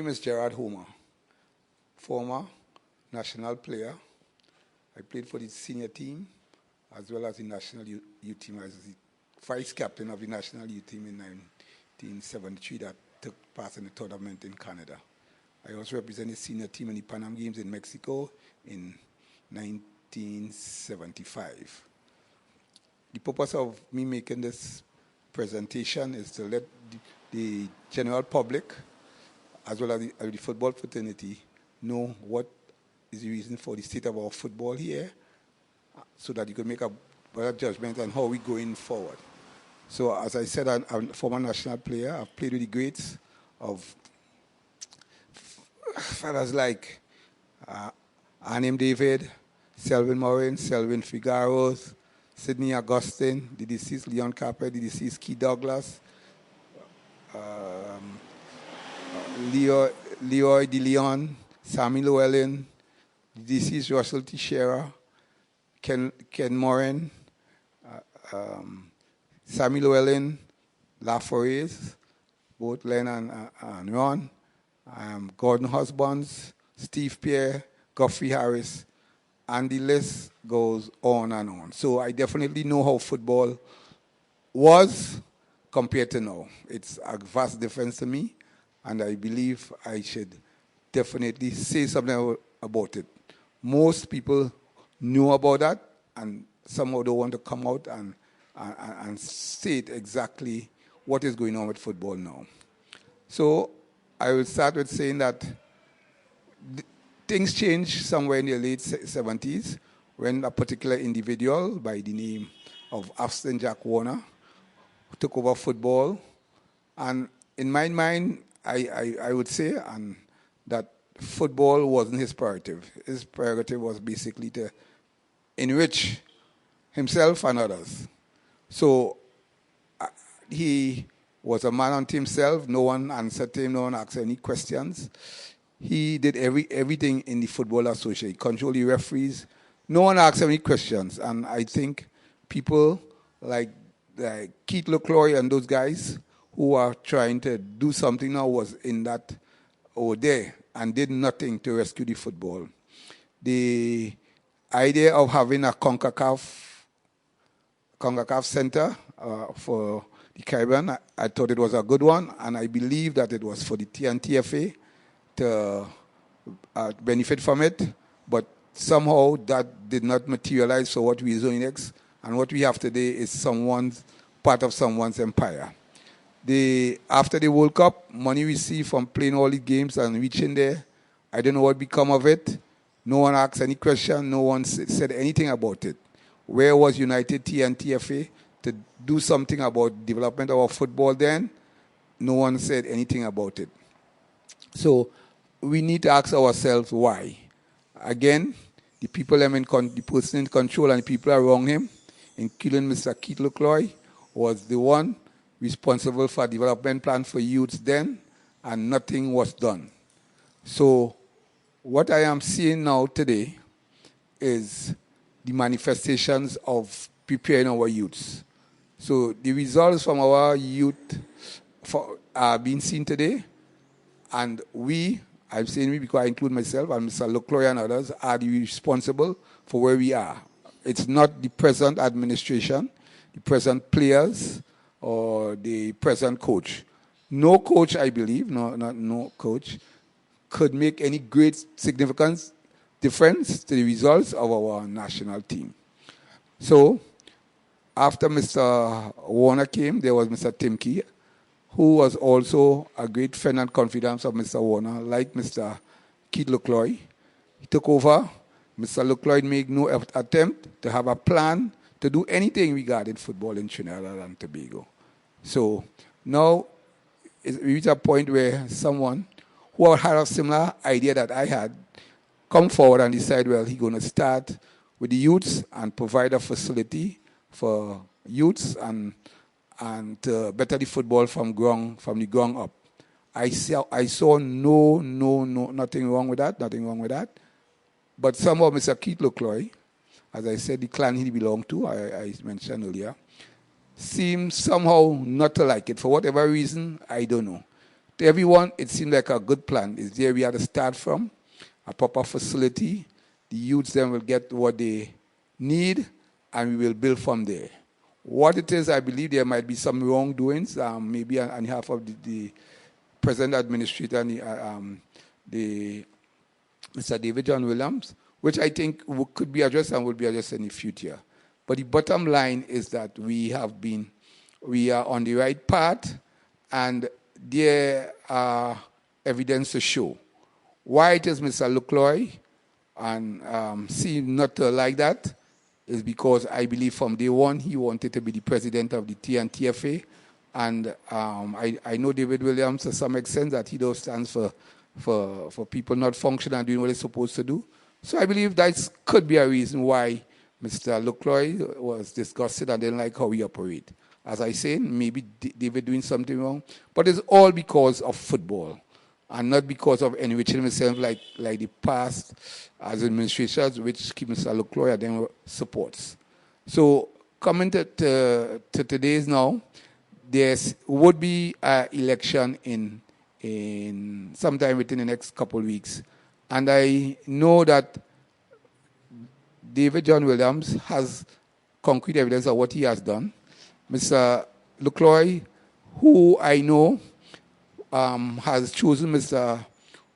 name is Gerard, former national player. I played for the senior team as well as the national youth team. I was the vice captain of the national youth team in 1973 that took part in the tournament in Canada. I also represented the senior team in the Pan Am Games in Mexico in 1975. The purpose of me making this presentation is to let the general public, as well as the football fraternity, know what is the reason for the state of our football here, so that you can make a better judgment on how we're going forward. So, as I said, I'm a former national player. I've played with the greats of fellas like Anim David, Selwyn Morin, Selwyn Figaros, Sidney Augustine, the deceased Leon Capper, the deceased Key Douglas, Leroy De Leon, Sammy Llewellyn, the deceased Russell Teixeira, Ken Morin, Sammy Llewellyn, LaForest, both Len and Ron, Gordon Husbands, Steve Pierre, Godfrey Harris, and the list goes on and on. So I definitely know how football was compared to now. It's a vast difference to me, and I believe I should definitely say something about it. Most people knew about that, and somehow don't want to come out and state exactly what is going on with football now. So I will start with saying that things changed somewhere in the late 70s when a particular individual by the name of Afston Jack Warner took over football. And in my mind, I would say that football wasn't his prerogative. His prerogative was basically to enrich himself and others. So he was a man unto himself. No one answered him. No one asked any questions. He did everything in the Football Association. He controlled the referees. No one asked him any questions. And I think people like Keith LeCloy and those guys who are trying to do something now was in that over there and did nothing to rescue the football. The idea of having a CONCACAF center for the Caribbean, I thought it was a good one, and I believe that it was for the TNTFA to benefit from it, but somehow that did not materialize for what we are doing next, and what we have today is part of someone's empire. After the World Cup, money received from playing all the games and reaching there, I don't know what become of it. No one asked any question. No one said anything about it. Where was United TNTFA to do something about development of our football then? No one said anything about it. So we need to ask ourselves why. Again, the people the person in control and the people around him, including Mr. Keith LeCloy, was the one responsible for a development plan for youths then, and nothing was done. So what I am seeing now today is the manifestations of preparing our youths. So the results from our youth are being seen today, and I'm saying we because I include myself and Mr. LeCloy and others, are the responsible for where we are. It's not the present administration, the present players, or the present coach. No coach, I believe, no coach, could make any great significant difference to the results of our national team. So, after Mr. Warner came, there was Mr. Timke, who was also a great friend and confidant of Mr. Warner, like Mr. Keith LeCloy. He took over. Mr. LeCloy made no attempt to have a plan to do anything regarding football in Trinidad and Tobago. So now we reach a point where someone who had a similar idea that I had come forward and decide, well, he's going to start with the youths and provide a facility for youths and to better the football from the ground up. I saw nothing wrong with that. But somehow Mr. Keith LeCloy, as I said, the clan he belonged to, I mentioned earlier, seemed somehow not to like it. For whatever reason, I don't know. To everyone, it seemed like a good plan. It's there we had to start from, a proper facility. The youths then will get what they need, and we will build from there. What it is, I believe there might be some wrongdoings, maybe on behalf of the present administrator and the Mr. David John Williams, which I think could be addressed and will be addressed in the future. But the bottom line is that we are on the right path, and there are evidence to show. Why it is Mr. Lucloy and seem not to like that is because I believe from day one he wanted to be the president of the TNTFA, and I know David Williams to some extent that he does stands for people not functioning and doing what they're supposed to do. So I believe that could be a reason why Mr. Lucloy was disgusted and didn't like how we operate. As I say, maybe David doing something wrong, but it's all because of football and not because of enriching himself like the past as administrators, which keep Mr. Lucloy and then supports. So coming to today's now, there would be an election in sometime within the next couple of weeks. And I know that David John Williams has concrete evidence of what he has done. Mr. Lucloy, who I know has chosen Mr.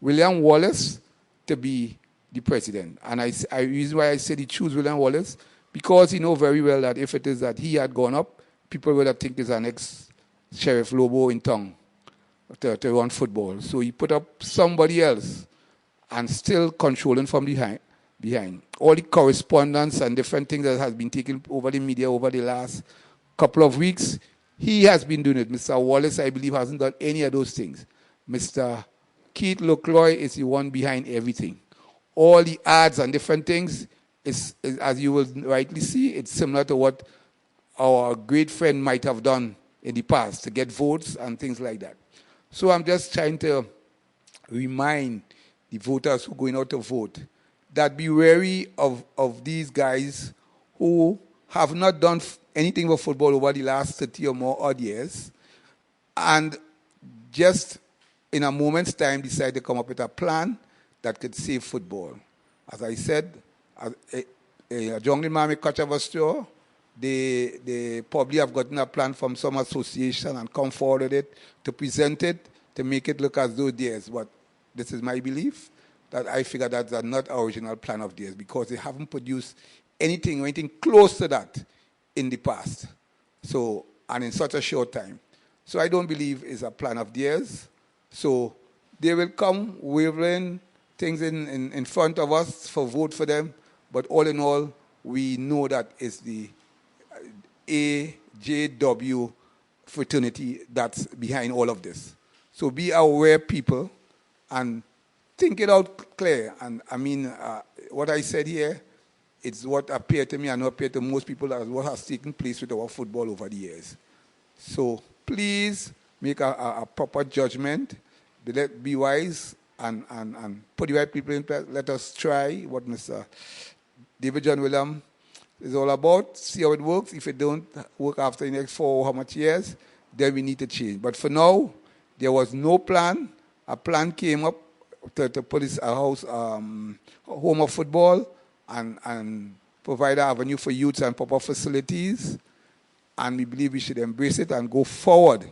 William Wallace to be the president. And the reason why I said he chose William Wallace, because he knows very well that if it is that he had gone up, people would have think he's an ex-Sheriff Lobo in town to run football. So he put up somebody else and still controlling from behind. All the correspondence and different things that has been taken over the media over the last couple of weeks, he has been doing it. Mr. Wallace, I believe, hasn't done any of those things. Mr. Keith Lucloy is the one behind everything. All the ads and different things, is as you will rightly see, it's similar to what our great friend might have done in the past to get votes and things like that. So I'm just trying to remind the voters who are going out to vote that be wary of these guys who have not done anything for football over the last 30 or more odd years, and just in a moment's time decide to come up with a plan that could save football. As I said, a jungle man may catch of a straw. They probably have gotten a plan from some association and come forward with it to present it, to make it look as though theirs. But this is my belief, that I figure that's not our original plan of theirs, because they haven't produced anything close to that in the past. So, and in such a short time. So I don't believe it's a plan of theirs. So they will come wavering things in front of us for vote for them. But all in all, we know that it's the AJW fraternity that's behind all of this. So be aware, people, and think it out clear. And I mean, what I said here, it's what appeared to me and not appeared to most people as what has taken place with our football over the years. So please make a proper judgment. Be wise and put the right people in place. Let us try what Mr. David John Williams is all about. See how it works. If it don't work after the next 4 or how much years, then we need to change. But for now, there was no plan. A plan came up to put this house, home of football, and provide an avenue for youths and proper facilities. And we believe we should embrace it and go forward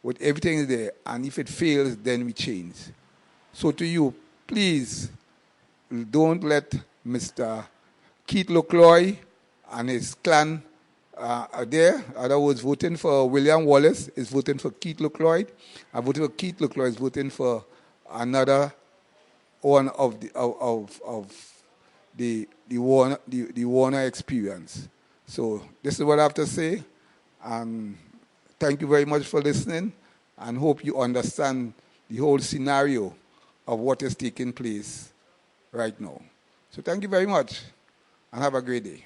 with everything there. And if it fails, then we change. So to you, please don't let Mr. Keith Lucloy and his clan there. In other words, voting for William Wallace is voting for Keith Lucloy. And voting for Keith Lucloy is voting for another one of the Warner experience. So this is what I have to say. And thank you very much for listening, and hope you understand the whole scenario of what is taking place right now. So thank you very much, and have a great day.